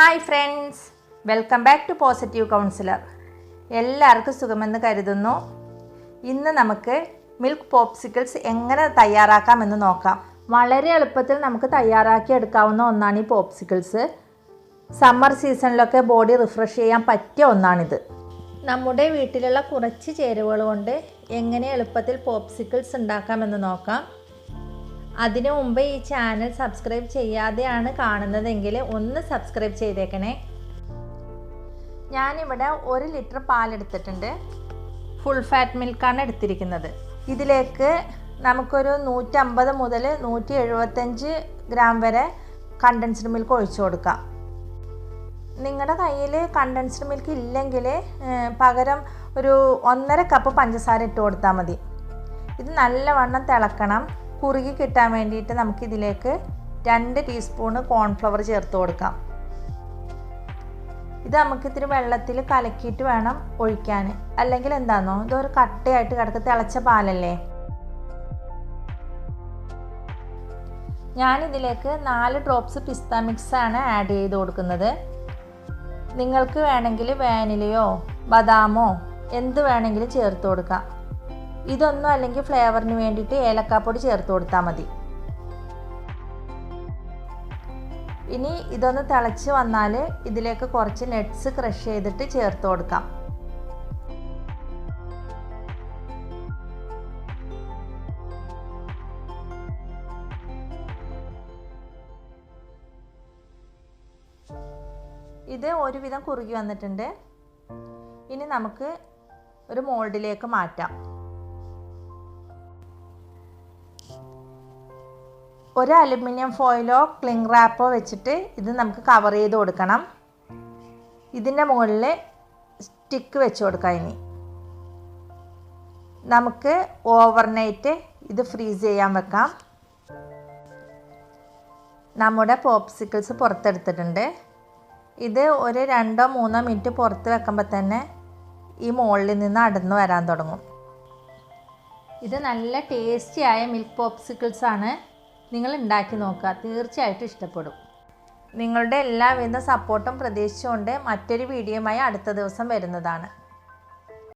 Hi friends, welcome back to positive counsellor. എല്ലാവർക്കും സുഖമെന്ന് കരുതുന്നു. ഇന്ന് നമുക്ക് മിൽക്ക് പോപ്സിക്കിൾസ് എങ്ങനെ തയ്യാറാക്കാമെന്ന് നോക്കാം. വളരെ എളുപ്പത്തിൽ നമുക്ക് തയ്യാറാക്കി എടുക്കാവുന്ന ഒന്നാണ് ഈ പോപ്സിക്കിൾസ്. സമ്മർ സീസണിലൊക്കെ ബോഡി റിഫ്രഷ് ചെയ്യാൻ പറ്റിയ ഒന്നാണിത്. നമ്മുടെ വീട്ടിലുള്ള കുറച്ച് ചേരുവകൾ കൊണ്ട് എങ്ങനെ എളുപ്പത്തിൽ പോപ്സിക്കിൾസ് ഉണ്ടാക്കാമെന്ന് നോക്കാം. അതിനു മുമ്പ് ഈ ചാനൽ സബ്സ്ക്രൈബ് ചെയ്യാതെയാണ് കാണുന്നതെങ്കിൽ ഒന്ന് സബ്സ്ക്രൈബ് ചെയ്തേക്കണേ. ഞാനിവിടെ 1 ലിറ്റർ പാലെടുത്തിട്ടുണ്ട്. ഫുൾ ഫാറ്റ് മിൽക്കാണ് എടുത്തിരിക്കുന്നത്. ഇതിലേക്ക് നമുക്കൊരു 150 മുതൽ 175 ഗ്രാം വരെ കണ്ടൻസ്ഡ് മിൽക്ക് ഒഴിച്ചു കൊടുക്കാം. നിങ്ങളുടെ കയ്യിൽ കണ്ടൻസ്ഡ് മിൽക്ക് ഇല്ലെങ്കിൽ പകരം ഒരു 1.5 കപ്പ് പഞ്ചസാര ഇട്ട് കൊടുത്താൽ മതി. ഇത് നല്ലവണ്ണം തിളക്കണം. കുറുകി കിട്ടാൻ വേണ്ടിയിട്ട് നമുക്കിതിലേക്ക് 2 ടീസ്പൂണ് കോൺഫ്ലവർ ചേർത്ത് കൊടുക്കാം. ഇത് നമുക്കിത്തിരി വെള്ളത്തിൽ കലക്കിയിട്ട് വേണം ഒഴിക്കാൻ. അല്ലെങ്കിൽ എന്താണെന്നോ, ഇതൊരു കട്ടയായിട്ട് കിടക്ക്, തിളച്ച പാലല്ലേ. ഞാനിതിലേക്ക് 4 ഡ്രോപ്സ് പിസ്ത മിക്സാണ് ആഡ് ചെയ്ത് കൊടുക്കുന്നത്. നിങ്ങൾക്ക് വേണമെങ്കിൽ വാനിലയോ ബദാമോ എന്ത് വേണമെങ്കിലും ചേർത്ത് കൊടുക്കാം. ഇതൊന്നും അല്ലെങ്കിൽ ഫ്ലേവറിന് വേണ്ടിയിട്ട് ഏലക്കാപ്പൊടി ചേർത്ത് കൊടുത്താൽ മതി. ഇനി ഇതൊന്ന് തിളച്ച് വന്നാൽ ഇതിലേക്ക് കുറച്ച് നട്ട്സ് ക്രഷ് ചെയ്തിട്ട് ചേർത്ത് കൊടുക്കാം. ഇത് ഒരുവിധം കുറുകി വന്നിട്ടുണ്ട്. ഇനി നമുക്ക് ഒരു മോൾഡിലേക്ക് മാറ്റാം. ഒരു അലുമിനിയം ഫോയിലോ ക്ലിംഗ് റാപ്പോ വെച്ചിട്ട് ഇത് നമുക്ക് കവർ ചെയ്ത് കൊടുക്കണം. ഇതിൻ്റെ മുകളിൽ സ്റ്റിക്ക് വെച്ച് കൊടുക്കാം. ഇനി നമുക്ക് ഓവർനൈറ്റ് ഇത് ഫ്രീസ് ചെയ്യാൻ വെക്കാം. നമ്മുടെ പോപ്സിക്കിൾസ് പുറത്തെടുത്തിട്ടുണ്ട്. ഇത് ഒരു 2-3 മിനിറ്റ് പുറത്ത് വെക്കുമ്പോൾ തന്നെ ഈ മുകളിൽ നിന്ന് അടർന്നു വരാൻ തുടങ്ങും. ഇത് നല്ല ടേസ്റ്റിയായ മിൽക്ക് പോപ്സിക്കിൾസ് ആണ്. നിങ്ങൾ ഉണ്ടാക്കി നോക്കുക, തീർച്ചയായിട്ടും ഇഷ്ടപ്പെടും. നിങ്ങളുടെ എല്ലാവിധ സപ്പോർട്ടും പ്രതീക്ഷിച്ചുകൊണ്ട് മറ്റൊരു വീഡിയോയുമായി അടുത്ത ദിവസം വരുന്നതാണ്.